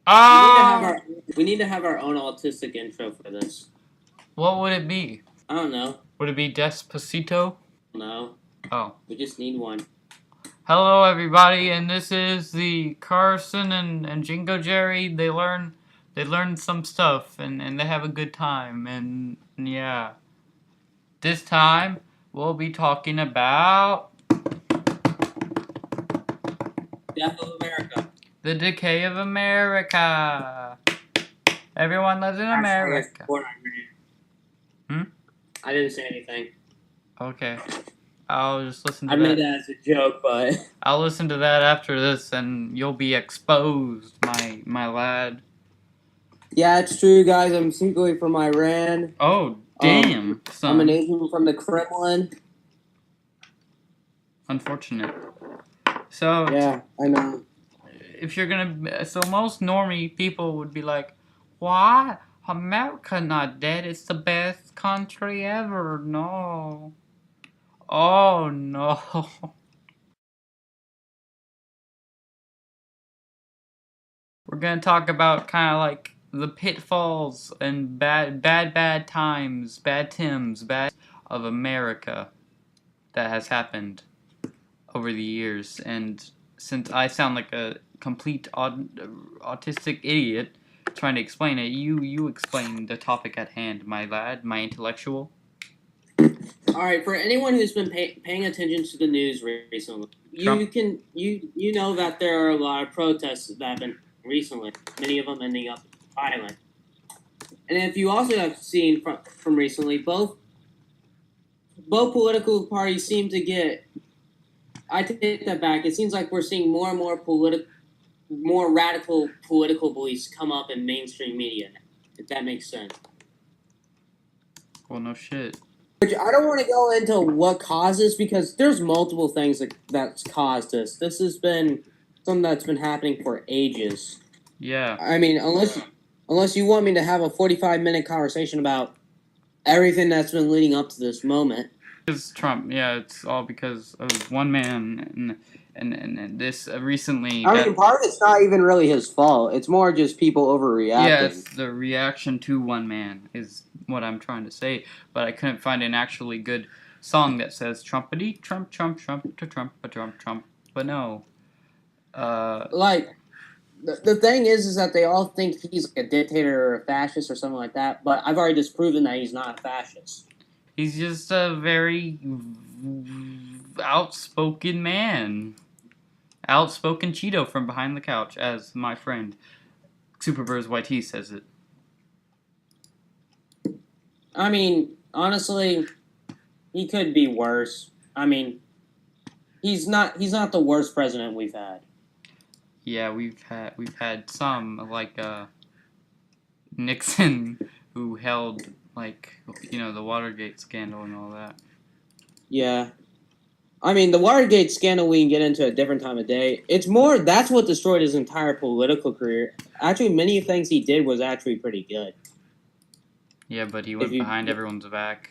We need to have Ah, our we need to have our own autistic intro for this. what would it be? I don't know. Would it be Despacito? No, Oh. we just need one. Hello, everybody, and this is the Carson and Jingo Jerry. They learn some stuff, and they have a good time, and yeah. This time, we'll be talking about Death of America. the decay of America. Everyone lives in Actually, that's America. what I Hmm? read. I didn't say anything. Okay. I'll just listen to I made that. that as a joke, but I'll listen to that after this, and you'll be exposed, my lad. yeah, it's true, guys. I'm secretly from Iran. Oh, Um, damn, I'm an son. agent from the Kremlin. Unfortunate. So, Yeah, I know. if you're gonna, so most normie people would be like, "Why America not dead? It's the best country ever." No. Oh no. We're gonna talk about kind of like the pitfalls and bad times, bad Tims, bad of America that has happened over the years. And since I sound like a complete autistic idiot trying to explain it, you explain the topic at hand, my lad, my intellectual. All right, for anyone who's been paying attention to the news recently, Trump. you know that there are a lot of protests that have been recently. Many of them ending up violent. And if you also have seen from recently, both political parties seem to get. I take that back. It seems like we're seeing more and more radical political beliefs come up in mainstream media. If that makes sense. Well, no shit. Which I don't want to go into what causes because there's multiple things that's caused this. This has been something that's been happening for ages. Yeah. I mean, unless you want me to have a 45-minute conversation about everything that's been leading up to this moment. Because Trump, yeah, it's all because of one man, and this recently. I mean, part of it's not even really his fault. It's more just people overreacting. Yeah, it's the reaction to one man is what I'm trying to say, but I couldn't find an actually good song that says Trumpity Trump Trump Trump to Trump a Trump Trump. But no, Like the thing is that they all think he's like a dictator or a fascist or something like that. But I've already disproven that he's not a fascist. he's just a very outspoken man, outspoken Cheeto from behind the couch, as my friend Superbird's YT says it. I mean, honestly, he could be worse. I mean, he's not the worst president we've had. Yeah, we've had some like Nixon who held like the Watergate scandal and all that. Yeah. I mean, the Watergate scandal we can get into a different time of day. It's more that's what destroyed his entire political career. Actually, many things he did was actually pretty good. Yeah, but he went behind everyone's back.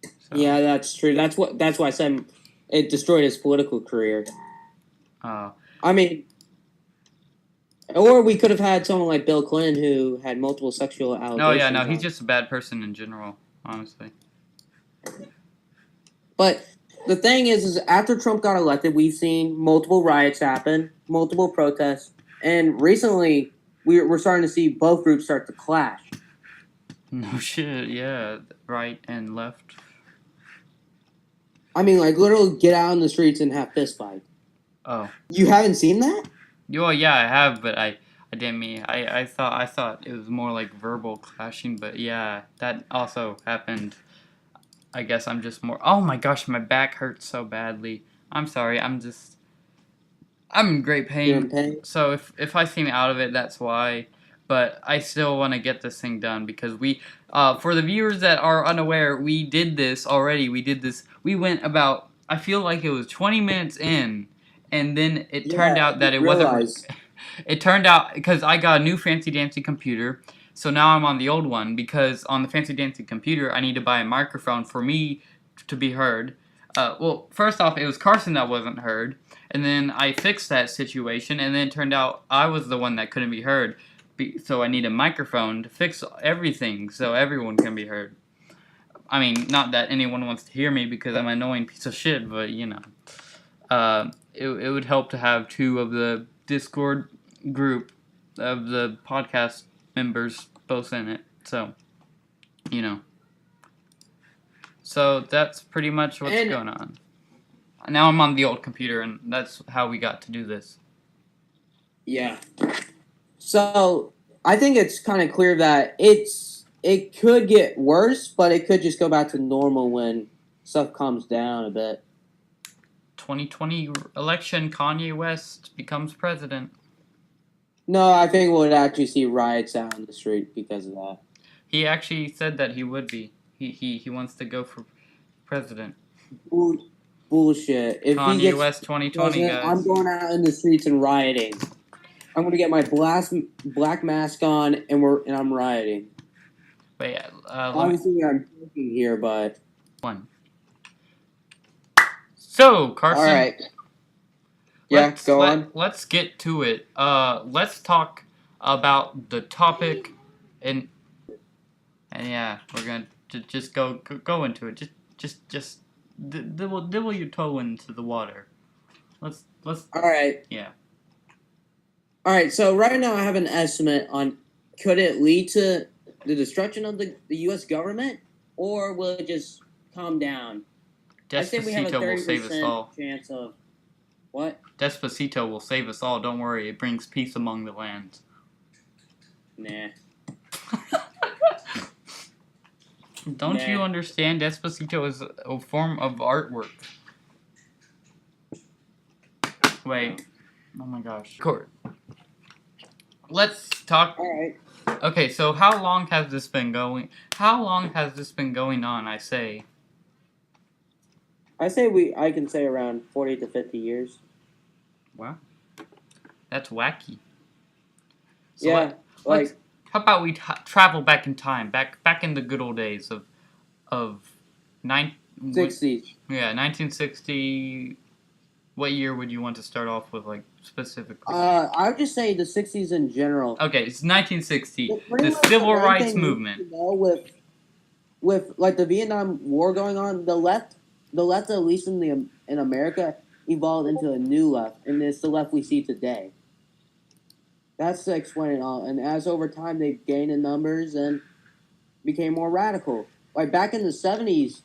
So. Yeah, that's true. That's why I said it destroyed his political career. I mean, or we could have had someone like Bill Clinton who had multiple sexual allegations. Oh yeah, no, he's just a bad person in general, honestly. But the thing is after Trump got elected, we've seen multiple riots happen, multiple protests, and recently we're starting to see both groups start to clash. No shit, yeah, right and left. I mean, like literally get out in the streets and have fist fight. Oh, you haven't seen that? Well, yeah, I have, but I didn't mean. I thought it was more like verbal clashing, but yeah, that also happened. I guess I'm just more. Oh my gosh, my back hurts so badly. I'm sorry. I'm in great pain. You're in pain? So if I seem out of it, that's why. But I still want to get this thing done because for the viewers that are unaware, we did this already. We did this. We went about. I feel like it was 20 minutes in, and then it turned out that it wasn't. It turned out because I got a new fancy dancy computer. So now I'm on the old one because on the fancy dancy computer I need to buy a microphone for me to be heard. Well, first off, it was Carson that wasn't heard, and then I fixed that situation, and then it turned out I was the one that couldn't be heard. So I need a microphone to fix everything so everyone can be heard. I mean, not that anyone wants to hear me because I'm an annoying piece of shit, but you know. It would help to have two of the Discord group of the podcast members both in it. So, you know. So that's pretty much what's going on. Now I'm on the old computer, and that's how we got to do this. Yeah. So I think it's kind of clear that it could get worse, but it could just go back to normal when stuff calms down a bit. 2020 election, Kanye West becomes president. No, I think we'll actually see riots out in the street because of that. He actually said that he would be. He wants to go for president. Bullshit. If Kanye he gets West 2020, guys. I'm going out in the streets and rioting. I'm gonna get my black mask on and I'm rioting. Wait, obviously I'm joking here, but So Carson. All right. Yeah, go on. Let's get to it. Let's talk about the topic, and yeah, we're gonna just go into it. Just dibble your toe into the water. Let's. All right. Yeah. All right. So right now I have an estimate on could it lead to the destruction of the U.S. government, or will it just calm down? Despacito will save us all. Chance of what? Despacito will save us all. Don't worry, it brings peace among the lands. Nah. Don't you understand? Despacito is a form of artwork. Wait. Oh my gosh. Court. Let's talk. All right. Okay, so how long has this been going? How long has this been going on? I say I can say around 40 to 50 years. Wow. That's wacky. So yeah. How about we travel back in time, back in the good old days of 60s. Yeah, 1960. What year would you want to start off with, like, specifically? I would just say the 60s in general. Okay, it's 1960. The Civil Rights Movement. With like the Vietnam War going on, the left, at least in America, evolved into a new left, and it's the left we see today. That's to explain it all. And as over time they've gained in numbers and became more radical. Like back in the 70s,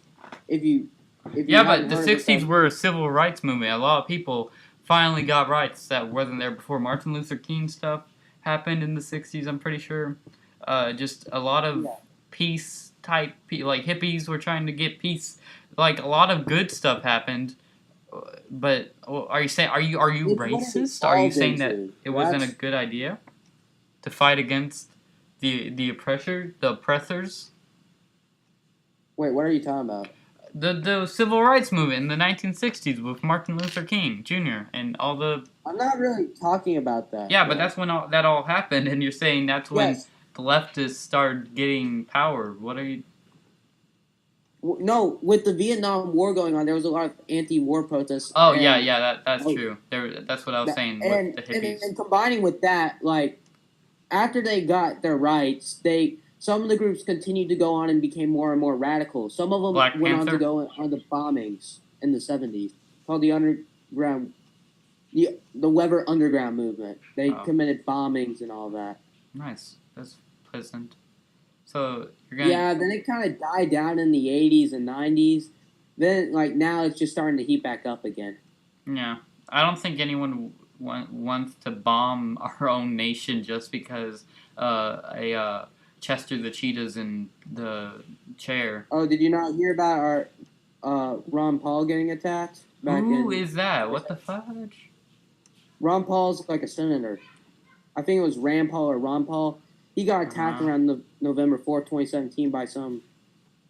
if you but the 60s were a civil rights movement. A lot of people finally got rights that wasn't there before. Martin Luther King stuff happened in the 60s, I'm pretty sure. Just a lot of peace type, like hippies were trying to get peace. Like a lot of good stuff happened. But are you racist? Are you saying that it wasn't a good idea to fight against the oppressors? Wait, what are you talking about? The civil rights movement in the 1960s with Martin Luther King Jr. and all the. I'm not really talking about that. Yeah, but that's when that all happened, and you're saying that's when the leftists started getting power. What are you? No, with the Vietnam War going on, there was a lot of anti-war protests. Oh, that's true. That's what I was saying with the hippies. And combining with that, like, after they got their rights, some of the groups continued to go on and became more and more radical. Some of them went on to go on the bombings in the 70s, called the underground, the Weber Underground movement. They committed bombings and all that. Nice. That's pleasant. So you're gonna... Yeah, then it kind of died down in the 80s and 90s. Then, like, now it's just starting to heat back up again. Yeah. I don't think anyone wants to bomb our own nation just because Chester the Cheetah's in the chair. Oh, did you not hear about our Ron Paul getting attacked? Who is that? What the fudge? Ron Paul's like a senator. I think it was Rand Paul or Ron Paul. He got attacked around November 4th, 2017 by some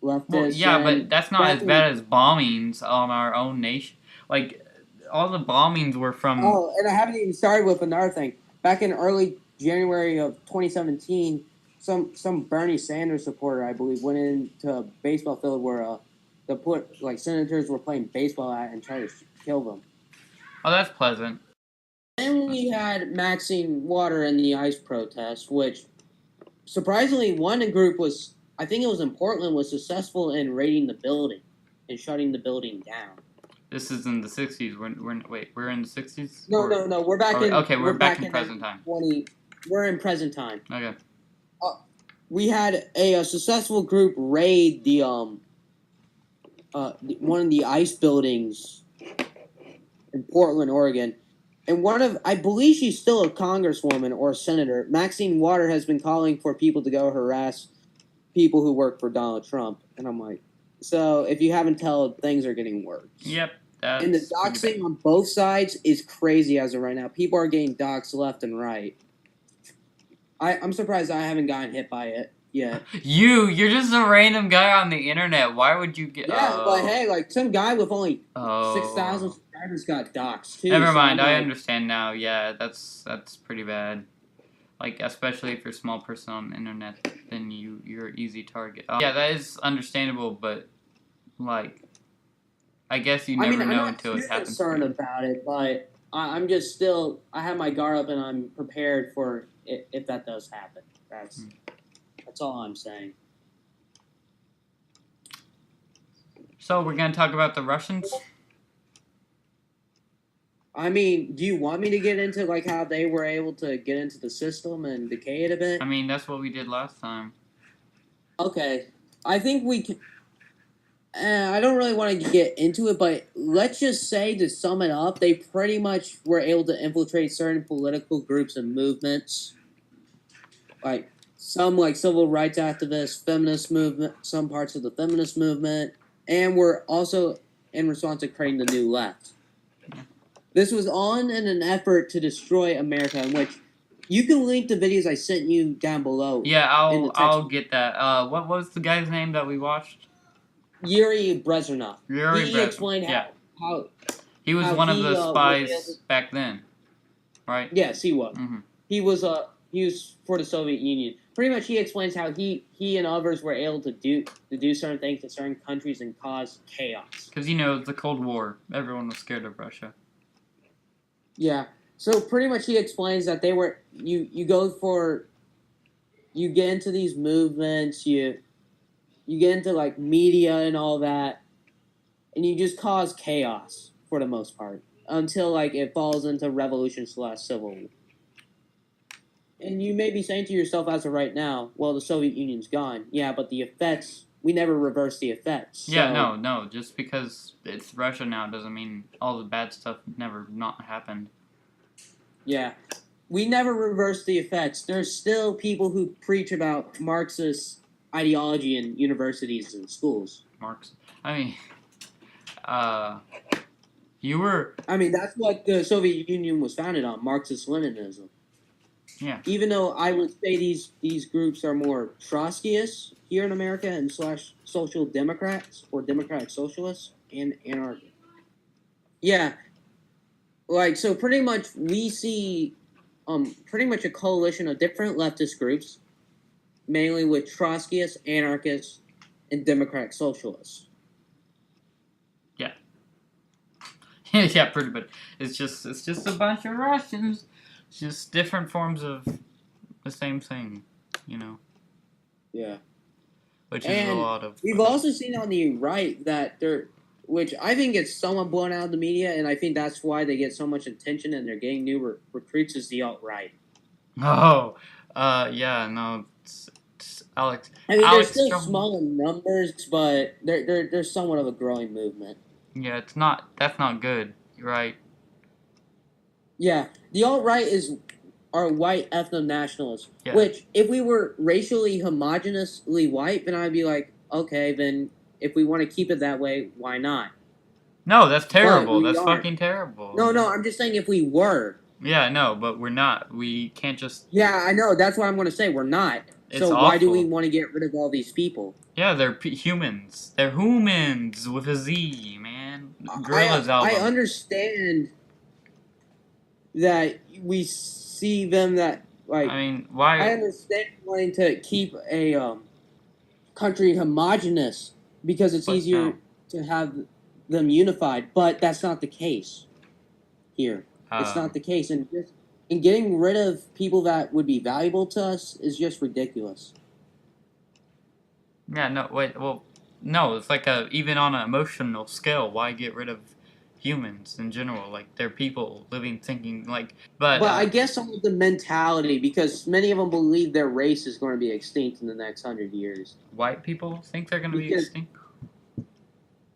leftists. Well, yeah, but that's not as bad as bombings on our own nation. Like, all the bombings were from... Oh, and I haven't even started with another thing. Back in early January of 2017, some Bernie Sanders supporter, I believe, went into a baseball field where senators were playing baseball at and tried to kill them. Oh, that's pleasant. Then we had Maxine Water and the ICE protest, which surprisingly one group was, I think it was in Portland, was successful in raiding the building and shutting the building down. This is in the 60s. We're in the 60s? No. We're back in. Okay, we're back in present time. We're in present time. Okay. We had a successful group raid the one of the ICE buildings in Portland, Oregon. And I believe she's still a congresswoman or a senator. Maxine Water has been calling for people to go harass people who work for Donald Trump. And I'm like, so if you haven't told, things are getting worse. Yep. And the doxing on both sides is crazy as of right now. People are getting doxed left and right. I'm surprised I haven't gotten hit by it yet. You're just a random guy on the internet. Why would you get... Yeah, but hey, like some guy with only 6,000 subscribers got doxed too. Never mind, I understand now. Yeah, that's pretty bad. Like, especially if you're a small person on the internet, then you're an easy target. Yeah, that is understandable, but like, I guess you never know until it happens. I'm not concerned about it, but I'm just still, I have my guard up and I'm prepared for it if that does happen. That's all I'm saying. So we're gonna talk about the Russians. I mean, do you want me to get into like how they were able to get into the system and decay it a bit? I mean, that's what we did last time. Okay, I think we can. I don't really want to get into it, but let's just say, to sum it up, they pretty much were able to infiltrate certain political groups and movements, like some like civil rights activists, feminist movement, some parts of the feminist movement, and were also in response to creating the New Left. This was on in an effort to destroy America, in which you can link the videos I sent you down below. Yeah, I'll get that. What was the guy's name that we watched? Yuri Brezhnev. He explained how he was one of the spies back then, right? Yes, he was. Mm-hmm. He was for the Soviet Union. Pretty much, he explains how he and others were able to do certain things in certain countries and cause chaos. Because the Cold War, everyone was scared of Russia. Yeah. So pretty much, he explains that they were you get into these movements, you get into like media and all that, and you just cause chaos for the most part until like it falls into revolution/civil war. And you may be saying to yourself as of right now, well, the Soviet Union's gone. Yeah, but the effects, we never reversed the effects. So. Yeah, no. Just because it's Russia now doesn't mean all the bad stuff never not happened. Yeah. We never reversed the effects. There's still people who preach about Marxist ideology in universities and schools. That's what the Soviet Union was founded on, Marxist-Leninism. Yeah. Even though I would say these groups are more Trotskyists here in America and / social democrats or democratic socialists and anarchists. Yeah. Like, so pretty much we see pretty much a coalition of different leftist groups, mainly with Trotskyists, anarchists, and democratic socialists. Yeah. Yeah, pretty much. It's just a bunch of Russians. It's just different forms of the same thing, Yeah. Which is a lot of... We've also seen on the right that which I think gets somewhat blown out of the media, and I think that's why they get so much attention and they're getting new recruits, is the alt-right. Oh, yeah, no, it's Alex. I mean, they're still small in numbers, but they're somewhat of a growing movement. Yeah, that's not good, right? Yeah, the alt-right are white ethno-nationalists, yeah. Which, if we were racially homogeneously white, then I'd be like, okay, then if we want to keep it that way, why not? No, that's terrible. That's fucking terrible. No, I'm just saying if we were. Yeah, no, but we're not. We can't just... Yeah, I know. That's what I'm going to say. We're not. It's so awful. Why do we want to get rid of all these people? Yeah, they're humans. They're humans with a Z, man. Gorillaz album. I understand that we see them that, like... I mean, why... I understand wanting to keep a country homogenous because it's easier... No. to have them unified, but that's not the case here. It's not the case, and getting rid of people that would be valuable to us is just ridiculous. Yeah, no, wait, well, no, it's like even on an emotional scale, why get rid of humans in general? Like, they're people living, thinking, like, but I guess on the mentality, because many of them believe their race is going to be extinct in the next 100 years. White people think they're going to be extinct?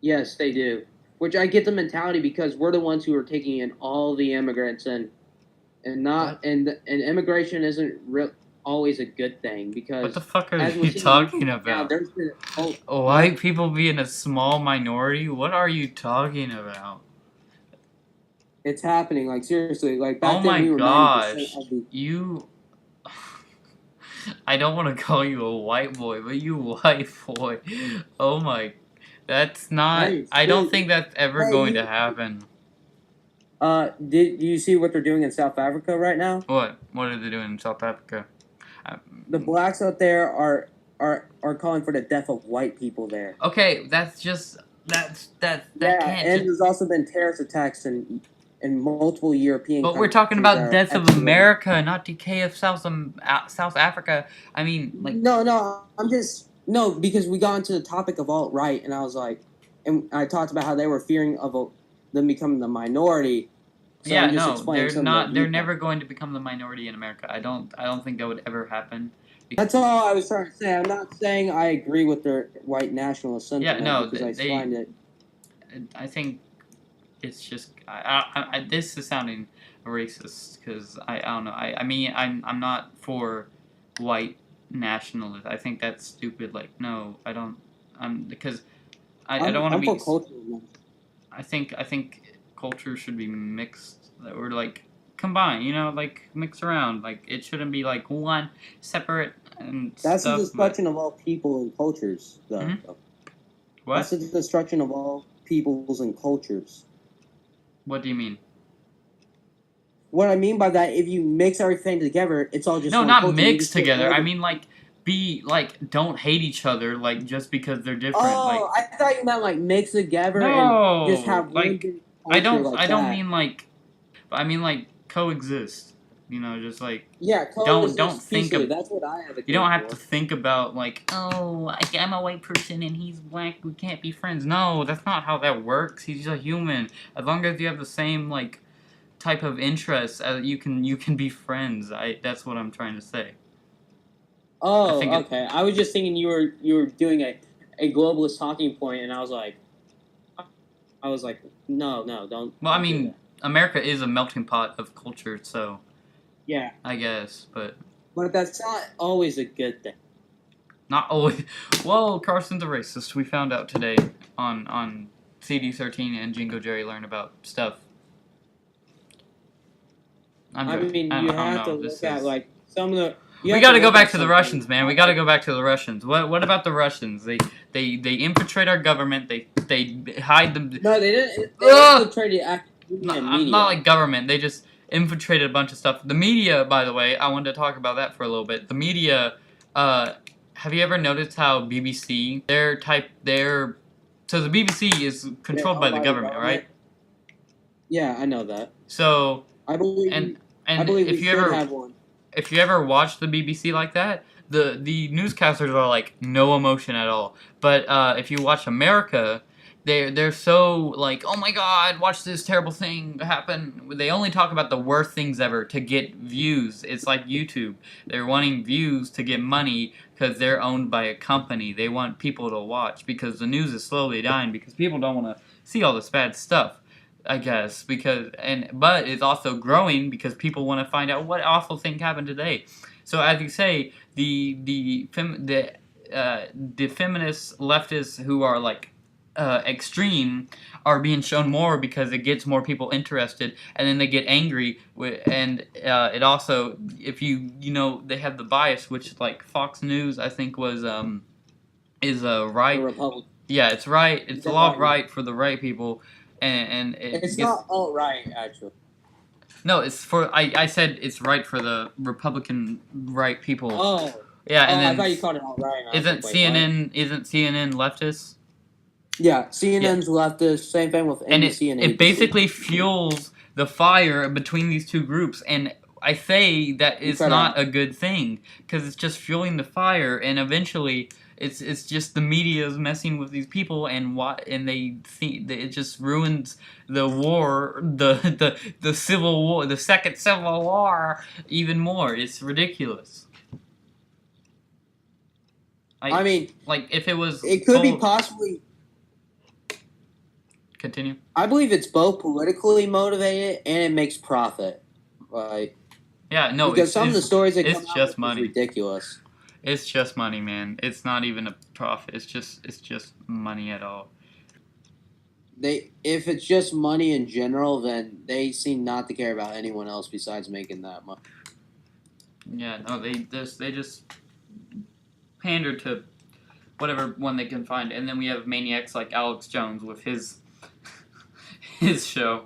Yes, they do. Which I get the mentality because we're the ones who are taking in all the immigrants and immigration isn't always a good thing because what the fuck are you talking about? White people being a small minority? What are you talking about? It's happening, like seriously, like back oh then we my were gosh, 90% of the... you. I don't want to call you a white boy, but you white boy. Oh my, that's not. Hey, I don't think that's ever going to happen. Did you see what they're doing in South Africa right now? What? What are they doing in South Africa? The blacks out there are calling for the death of white people there. Okay, that's just that can't. And there's also been terrorist attacks in multiple European. But we're talking about death of America, not decay of South Africa. I mean, like. No, because we got into the topic of alt-right, and I was like, and I talked about how they were fearing of them becoming the minority. So yeah, no, they're not. They're never going to become the minority in America. I don't think that would ever happen. That's all I was trying to say. I'm not saying I agree with their white nationalist sentiment. Yeah, no, because I find it. I think it's just. This is sounding racist because I don't know. I mean I'm not for white nationalists. I think that's stupid. Like no, I don't. Because I don't want to be. I'm for cultural. I think culture should be mixed or like combined, you know, like mix around. Like it shouldn't be like one separate and that's stuff. The destruction of all people and cultures, though. Mm-hmm. What? That's the destruction of all peoples and cultures. What do you mean? What I mean by that, if you mix everything together, it's all just no, not mix together. I mean like don't hate each other like just because they're different. Oh, like, I thought you meant like mix together no, and just have like I don't mean like, I mean like coexist. You know, just like don't think of. That's what I have. You don't have to think about like, oh, I'm a white person and he's black. We can't be friends. No, that's not how that works. He's a human. As long as you have the same like type of interests, you can be friends. That's what I'm trying to say. Oh, okay. I was just thinking you were doing a globalist talking point, and I was like, no, don't. Well, I mean, America is a melting pot of culture, so. Yeah. I guess, but. But that's not always a good thing. Not always. Well, Carson's a racist. We found out today on CD13 and Jingo Jerry learn about stuff. You have to look at like some of the. We got to go back to the Russians, man. We got to go back to the Russians. What about the Russians? They infiltrate our government. They hide them. No, they didn't. They infiltrated media. Not like government. They just infiltrated a bunch of stuff. The media, by the way, I wanted to talk about that for a little bit. The media. Have you ever noticed how BBC? So the BBC is controlled by the government, right? Yeah, I know that. So I believe. I believe if you ever have one. If you ever watch the BBC like that, the newscasters are like no emotion at all. But if you watch America, they're so like, oh my God, watch this terrible thing happen. They only talk about the worst things ever to get views. It's like YouTube. They're wanting views to get money because they're owned by a company. They want people to watch because the news is slowly dying because people don't want to see all this bad stuff. I guess but it's also growing because people want to find out what awful thing happened today. So as you say, the feminist leftists who are like extreme are being shown more because it gets more people interested, and then they get angry. And it also, if you know, they have the bias, which like Fox News I think was is right. The Republic. Yeah, it's right. It's a lot of right for the right people. And it's not all right, actually. No, it's for I said it's right for the Republican right people. Oh. Yeah, and then I thought you called it all right. Isn't CNN leftist? Yeah, CNN's leftist. Same thing with And NBC and it ABC. basically fuels the fire between these two groups, and I say that it's not a good thing because it's just fueling the fire, and eventually it's just the media is messing with these people, and they think it just ruins the war, the civil war, the second civil war even more. It's ridiculous. I mean, like if it was, it could be possibly. Continue. I believe it's both politically motivated and it makes profit. Like, yeah, no, because some of the stories that come out money. is ridiculous. It's just money, man. It's not even a profit. It's just money at all. If it's just money in general, then they seem not to care about anyone else besides making that money. Yeah, no, they just pander to whatever one they can find, and then we have maniacs like Alex Jones with his show.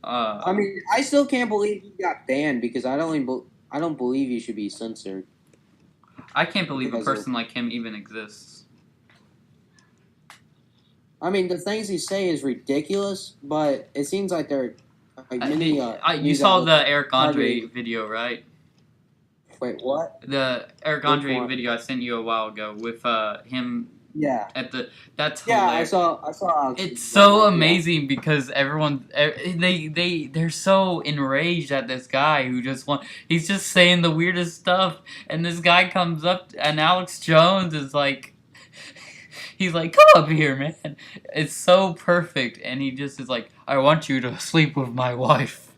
I mean, I still can't believe he got banned because I don't believe he should be censored. I can't believe a person like him even exists. I mean, the things he say is ridiculous, but it seems like they're like many. You saw the Eric Andre video, right? Wait, what? The Eric Andre video I sent you a while ago with him. Yeah. That's hilarious. I saw. It's so amazing because they're so enraged at this guy who he's just saying the weirdest stuff, and this guy comes up and Alex Jones is like, he's like, come up here, man. It's so perfect, and he just is like, I want you to sleep with my wife,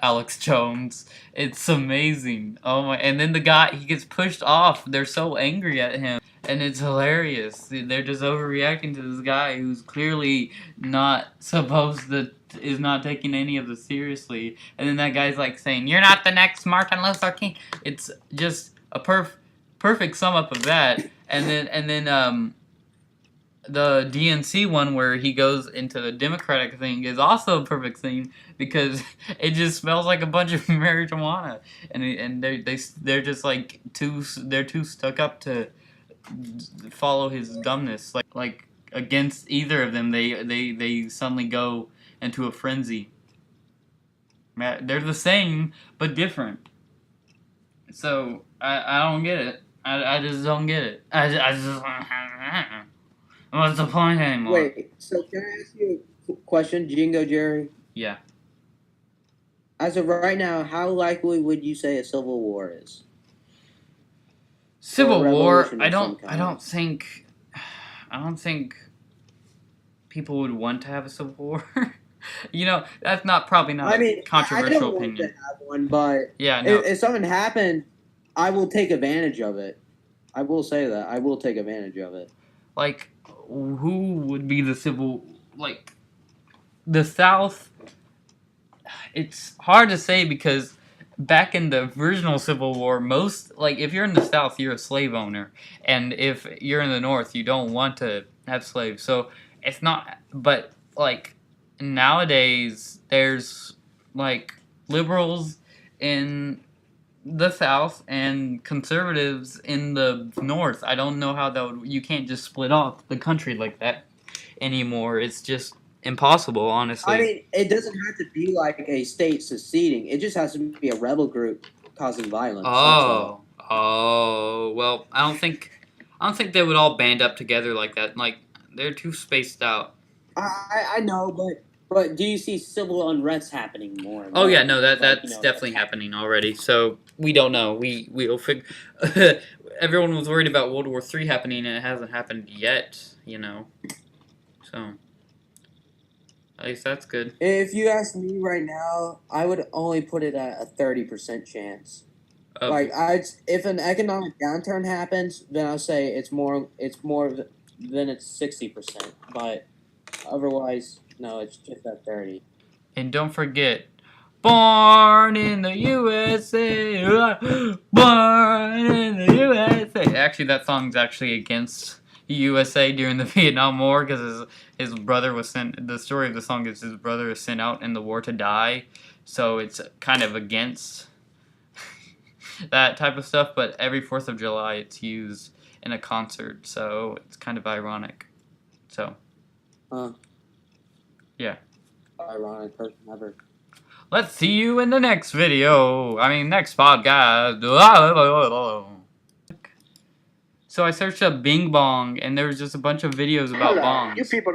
Alex Jones. It's amazing. Oh my! And then the guy, he gets pushed off. They're so angry at him. And it's hilarious. They're just overreacting to this guy who's clearly not is not taking any of this seriously. And then that guy's like saying, "You're not the next Martin Luther King." It's just a perfect sum up of that. And then the DNC one where he goes into the Democratic thing is also a perfect thing because it just smells like a bunch of marijuana, and they're just like too stuck up to follow his dumbness. Like against either of them, they suddenly go into a frenzy. They're the same but different. So I don't get it. I just don't get it. I just what's the point anymore? Wait, so can I ask you a question, Jingo Jerry? Yeah. As of right now, how likely would you say a civil war is? Civil war, I don't think people would want to have a civil war. You know, that's probably not a controversial opinion. I don't want to have one, but yeah, no. If something happened, I will take advantage of it. I will say that. I will take advantage of it. Like, who would be the the South? It's hard to say because back in the original Civil War, if you're in the South, you're a slave owner, and if you're in the North, you don't want to have slaves. So it's not. But nowadays, there's liberals in the South and conservatives in the North. I don't know how you can't just split off the country like that anymore. It's just impossible, honestly. I mean, it doesn't have to be like a state seceding. It just has to be a rebel group causing violence. Well, I don't think they would all band up together like that. Like, they're too spaced out. I know, but do you see civil unrest happening more? Oh yeah, no, that's definitely happening already. So we don't know. We'll figure. Everyone was worried about World War III happening, and it hasn't happened yet. So. At least that's good. If you ask me right now, I would only put it at a 30% chance. If an economic downturn happens, then I'll say it's more than it's 60%. But otherwise, no, it's just at 30. And don't forget, born in the USA, born in the USA. Actually, that song's actually against USA during the Vietnam War because his brother was sent. The story of the song is his brother was sent out in the war to die, so it's kind of against that type of stuff. But every 4th of July, it's used in a concert, so it's kind of ironic. So Huh. Yeah. Ironic person ever. Let's see you in the next video. I mean, next podcast. So I searched up Bing Bong, and there was just a bunch of videos about bongs. You people